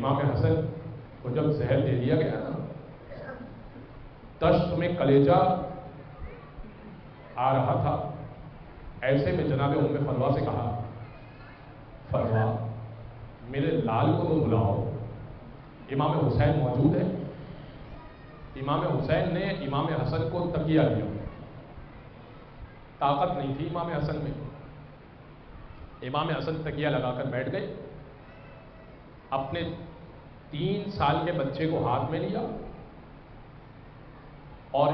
امام حسن کو جب زہر دے دیا گیا نا، تشت میں کلیجہ آ رہا تھا، ایسے میں جناب ام فروا سے کہا، فروا میرے لال کو تو بلاؤ، امام حسین موجود ہے۔ امام حسین نے امام حسن کو تکیہ دیا، طاقت نہیں تھی امام حسن میں۔ امام حسن تکیہ لگا کر بیٹھ گئے، اپنے 3 سال کے بچے کو ہاتھ میں لیا اور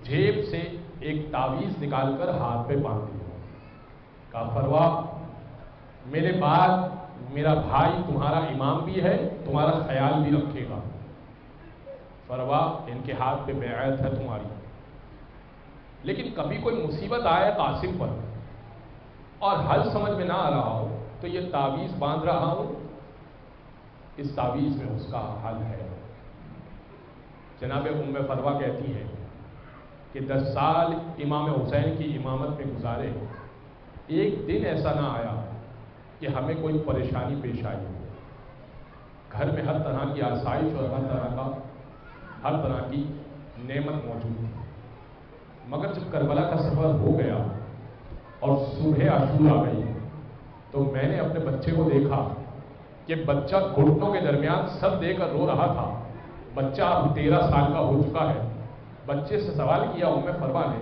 جیب سے ایک تعویذ نکال کر ہاتھ پہ باندھ دیا۔ کہا فروا میرے بعد میرا بھائی تمہارا امام بھی ہے، تمہارا خیال بھی رکھے گا، فروا ان کے ہاتھ پہ بیعت ہے تمہاری۔ لیکن کبھی کوئی مصیبت آئے قاسم پر اور حل سمجھ میں نہ آ رہا ہو تو یہ تعویذ باندھ رہا ہوں، اس تعویذ میں اس کا حل ہے۔ جناب ام فروا کہتی ہے کہ 10 سال امام حسین کی امامت میں گزارے، ایک دن ایسا نہ آیا کہ ہمیں کوئی پریشانی پیش آئی ہو۔ گھر میں ہر طرح کی آسائش اور ہر طرح کی نعمت موجود تھی، مگر جب کربلا کا سفر ہو گیا اور صبح عاشور آ گئی تو میں نے اپنے بچے کو دیکھا کہ بچہ گھٹنوں کے درمیان سر دے کر رو رہا تھا۔ بچہ اب 13 سال کا ہو چکا ہے۔ بچے سے سوال کیا ام فروا نے،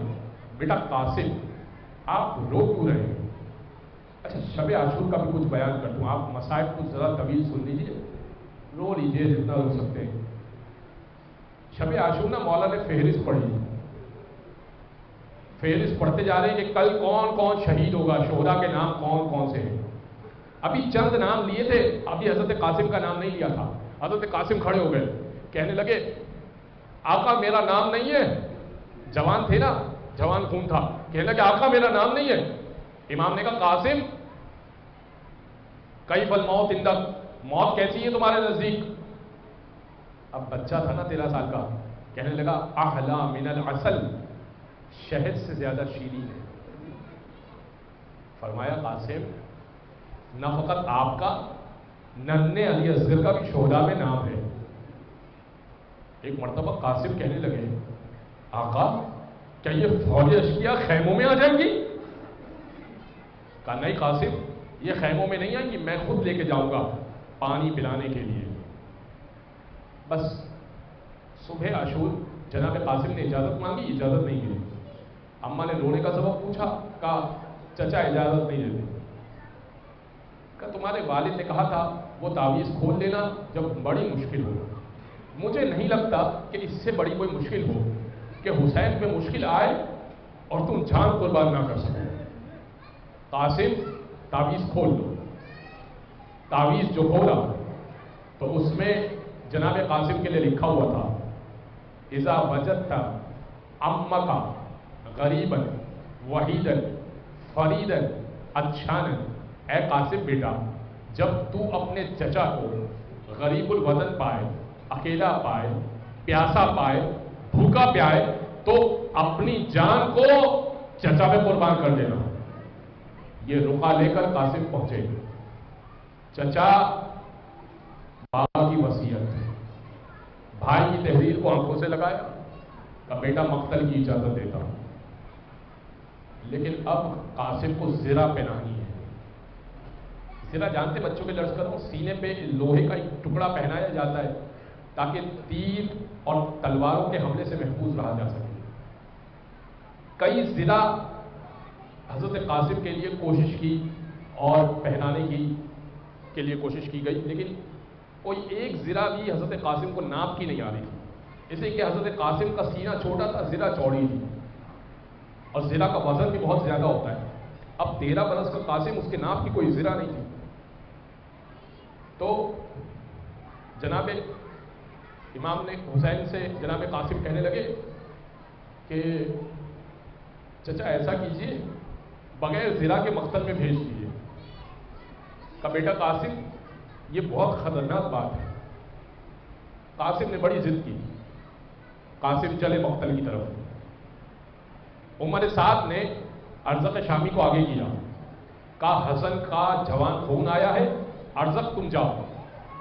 بیٹا قاسم آپ رو کیوں رہے ہیں؟ اچھا شب عاشور کا بھی کچھ بیان کر دوں، آپ مصائب کو ذرا طویل سن لیجیے، رو لیجیے جتنا رو سکتے ہیں۔ شب عاشور نا مولا نے فہرست پڑھی، فہرست پڑھتے جا رہے ہیں کہ کل کون کون شہید ہوگا، شہداء کے نام کون کون سے ہیں۔ ابھی چند نام لیے تھے، ابھی حضرت قاسم کا نام نہیں لیا تھا۔ حضرت قاسم کھڑے ہو گئے، کہنے لگے آقا میرا نام نہیں ہے، جوان تھے نا، جوان خون تھا، کہنے لگے آقا میرا نام نہیں ہے۔ امام نے کہا قاسم کیف الموت عندک، موت کیسی ہے تمہارے نزدیک؟ اب بچہ تھا نا 13 سال کا، کہنے لگا احلی من العسل، شہد سے زیادہ شیریں ہے۔ فرمایا قاسم نہ فقط آپ کا، ننھے علی اصغر کا بھی شہداء میں نام ہے۔ ایک مرتبہ قاسم کہنے لگے آقا کیا یہ فوج اشقیاء خیموں میں آ جائیں گی؟ کہا نہیں قاسم یہ خیموں میں نہیں آئیں گی، میں خود لے کے جاؤں گا پانی پلانے کے لیے۔ بس صبح عاشور جناب قاسم نے اجازت مانگی، اجازت نہیں ملی۔ اماں نے رونے کا سبب پوچھا، کہا چچا اجازت نہیں دیتے۔ کہا تمہارے والد نے کہا تھا وہ تعویذ کھول لینا جب بڑی مشکل ہو، مجھے نہیں لگتا کہ اس سے بڑی کوئی مشکل ہو کہ حسین پہ مشکل آئے اور تم جان قربان نہ کر سکو۔ قاسم تعویذ کھول دو۔ تعویذ جو کھولا تو اس میں جناب قاسم کے لیے لکھا ہوا تھا اذا وجدت عمک غریبا وحیدا فریدا عطشانا، اے قاسم بیٹا جب تو اپنے چچا کو غریب الوطن پائے، اکیلا پائے، پیاسا پائے، بھوکا پائے تو اپنی جان کو چچا پہ قربان کر دینا۔ یہ رقعہ لے کر قاسم پہنچے، چچا بابا کی وصیت، بھائی کی تحریر کو آنکھوں سے لگایا، کہ بیٹا مقتل کی اجازت دیتا ہوں، لیکن اب قاسم کو زرہ پہنانی ہے۔ زرہ جانتے بچوں کے لشکر کو سینے پہ لوہے کا ایک ٹکڑا پہنایا جاتا ہے تاکہ تیر اور تلواروں کے حملے سے محفوظ رہا جا سکے۔ کئی زرہ حضرت قاسم کے لیے کوشش کی اور پہنانے کے لیے کوشش کی گئی، لیکن کوئی ایک زرہ بھی حضرت قاسم کو ناپ کی نہیں آ رہی تھی، اس لیے کہ حضرت قاسم کا سینہ چھوٹا تھا، زرہ چوڑی تھی اور زرہ کا وزن بھی بہت زیادہ ہوتا ہے۔ اب 13 برس کا قاسم، اس کے ناپ کی کوئی زرہ نہیں تھی۔ تو جناب امام نے حسین سے جناب قاسم کہنے لگے کہ چچا ایسا کیجئے بغیر زرہ کے مقتل میں بھیج دیجیے۔ کہ بیٹا قاسم یہ بہت خطرناک بات ہے۔ قاسم نے بڑی ضد کی، قاسم چلے مقتل کی طرف۔ عمر سعد نے ارزق شامی کو آگے کیا، کہا حسن کا جوان خون آیا ہے، ارزق تم جاؤ،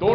2